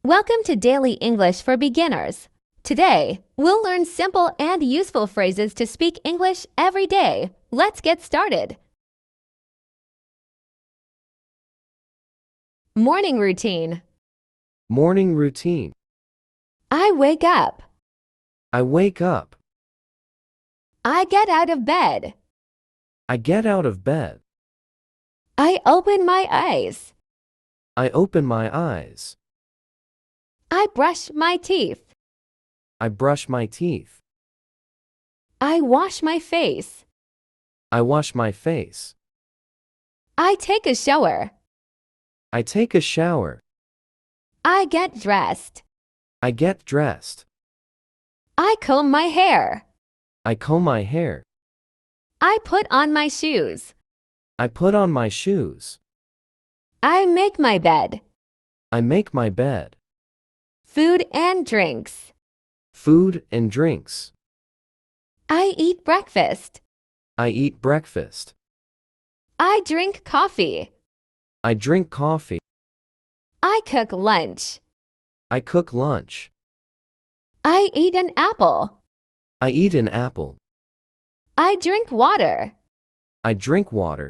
Welcome to Daily English for Beginners. Today, we'll learn simple and useful phrases to speak English every day. Let's get started. Morning routine. Morning routine. I wake up. I wake up. I get out of bed. I get out of bed. I open my eyes. I open my eyes. I brush my teeth. I brush my teeth. I wash my face. I wash my face. I take a shower. I take a shower. I get dressed. I get dressed. I comb my hair. I comb my hair. I put on my shoes. I put on my shoes. I make my bed. I make my bed. Food and drinks. Food and drinks. I eat breakfast. I eat breakfast. I drink coffee. I drink coffee. I cook lunch. I cook lunch. I eat an apple. I eat an apple. I drink water. I drink water.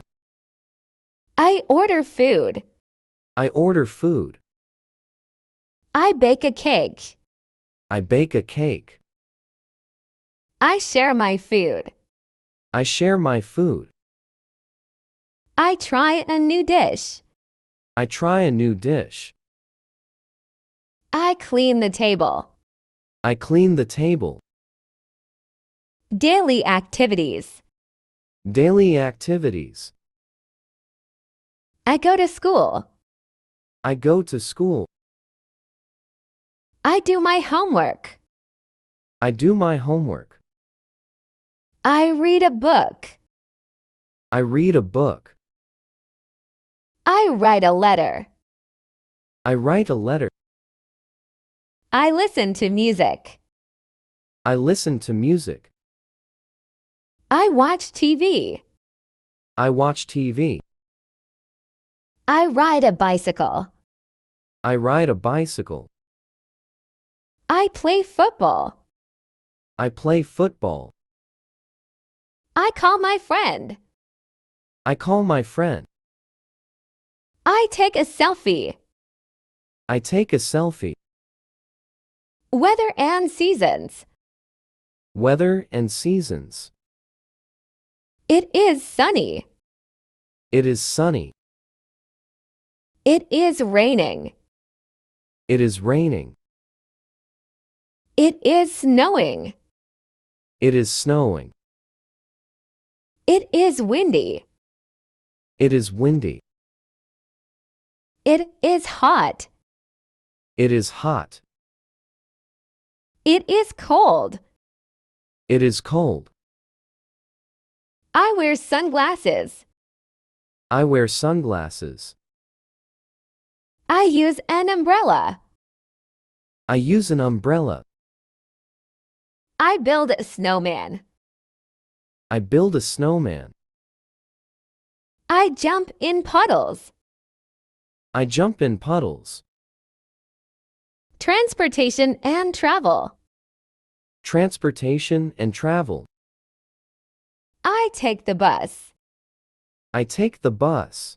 I order food. I order food. I bake a cake. I bake a cake. I share my food. I share my food. I try a new dish. I try a new dish. I clean the table. I clean the table. Daily activities. Daily activities. I go to school. I go to school. I do my homework. I do my homework. I read a book. I read a book. I write a letter. I write a letter. I listen to music. I listen to music. I watch TV. I watch TV. I ride a bicycle. I ride a bicycle. I play football. I play football. I call my friend. I call my friend. I take a selfie. I take a selfie. Weather and seasons. Weather and seasons. It is sunny. It is sunny. It is raining. It is raining. It is snowing. It is snowing. It is windy. It is windy. It is hot. It is hot. It is cold. It is cold. I wear sunglasses. I wear sunglasses. I use an umbrella. I use an umbrella. I build a snowman. I build a snowman. I jump in puddles. I jump in puddles. Transportation and travel. Transportation and travel. I take the bus. I take the bus.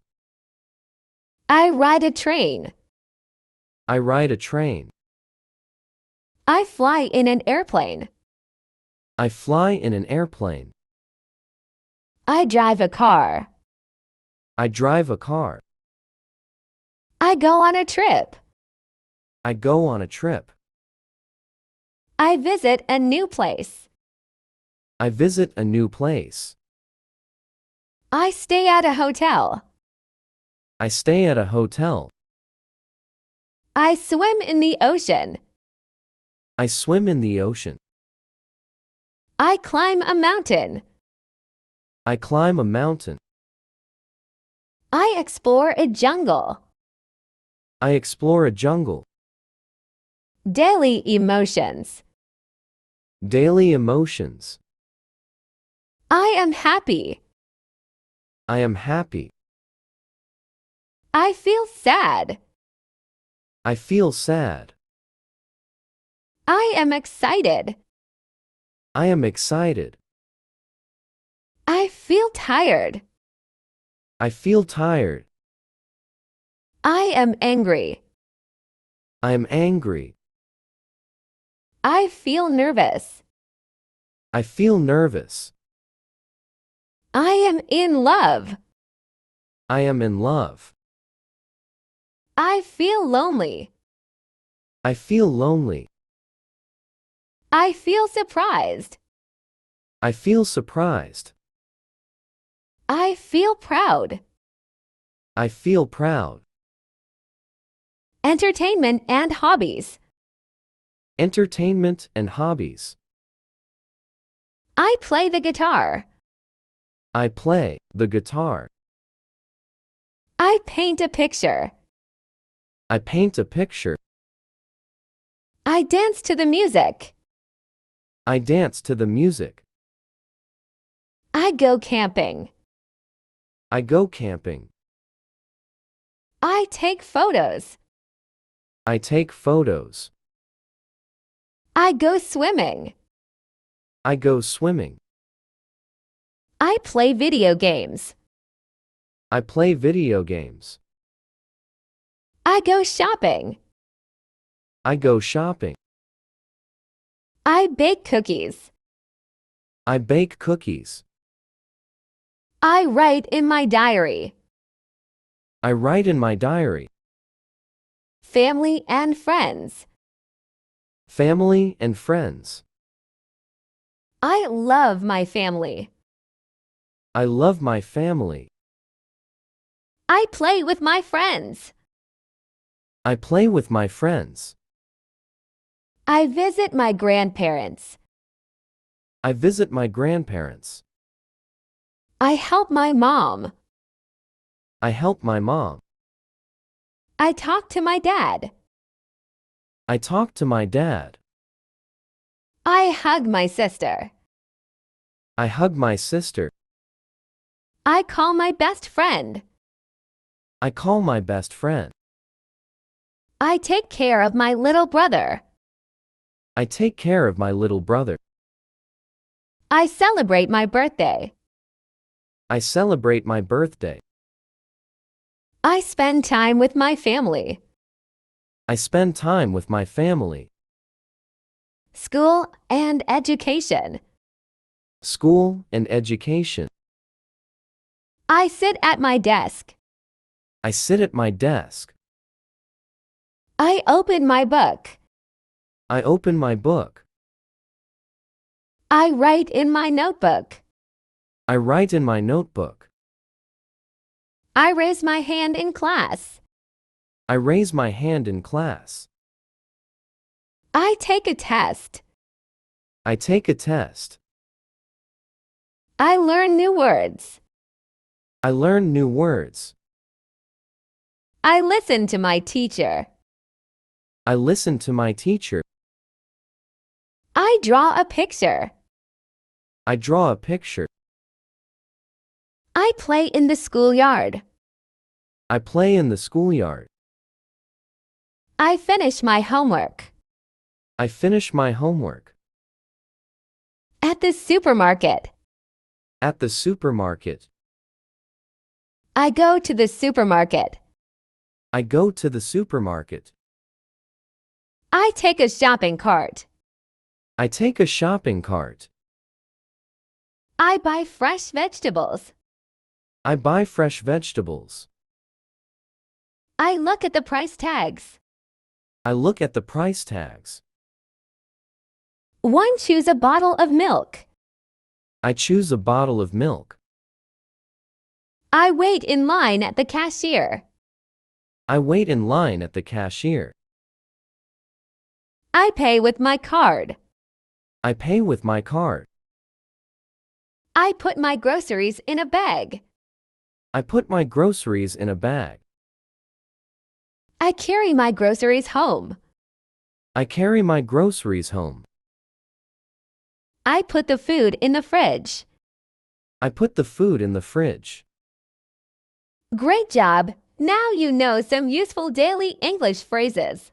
I ride a train. I ride a train. I fly in an airplane. I fly in an airplane. I drive a car. I drive a car. I go on a trip. I go on a trip. I visit a new place. I visit a new place. I stay at a hotel. I stay at a hotel. I swim in the ocean. I swim in the ocean. I climb a mountain. I climb a mountain. I explore a jungle. I explore a jungle. Daily emotions. Daily emotions. I am happy. I am happy. I feel sad. I feel sad. I am excited. I am excited. I feel tired. I feel tired. I am angry. I am angry. I feel nervous. I feel nervous. I am in love. I am in love. I feel lonely. I feel lonely. I feel surprised. I feel surprised. I feel proud. I feel proud. Entertainment and hobbies. Entertainment and hobbies. I play the guitar. I play the guitar. I paint a picture. I paint a picture. I dance to the music. I dance to the music. I go camping. I go camping. I take photos. I take photos. I go swimming. I go swimming. I play video games. I play video games. I go shopping. I go shopping. I bake cookies. I bake cookies. I write in my diary. I write in my diary. Family and friends. Family and friends. I love my family. I love my family. I play with my friends. I play with my friends. I visit my grandparents. I visit my grandparents. I help my mom. I help my mom. I talk to my dad. I talk to my dad. I hug my sister. I hug my sister. I call my best friend. I call my best friend. I take care of my little brother. I take care of my little brother. I celebrate my birthday. I celebrate my birthday. I spend time with my family. I spend time with my family. School and education. School and education. I sit at my desk. I sit at my desk. I open my book. I open my book. I write in my notebook. I write in my notebook. I raise my hand in class. I raise my hand in class. I take a test. I take a test. I learn new words. I learn new words. I listen to my teacher. I listen to my teacher. I draw a picture. I draw a picture. I play in the schoolyard. I play in the schoolyard. I finish my homework. I finish my homework. At the supermarket. At the supermarket. I go to the supermarket. I go to the supermarket. I take a shopping cart. I take a shopping cart. I buy fresh vegetables. I buy fresh vegetables. I look at the price tags. I look at the price tags. One choose a bottle of milk. I choose a bottle of milk. I wait in line at the cashier. I wait in line at the cashier. I pay with my card. I pay with my card. I put my groceries in a bag. I put my groceries in a bag. I carry my groceries home. I carry my groceries home. I put the food in the fridge. I put the food in the fridge. Great job Now you know some useful daily English phrases.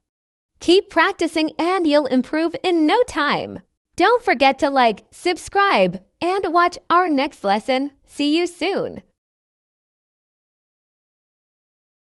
Keep practicing and you'll improve in no time. Don't forget to like, subscribe, and watch our next lesson. See you soon.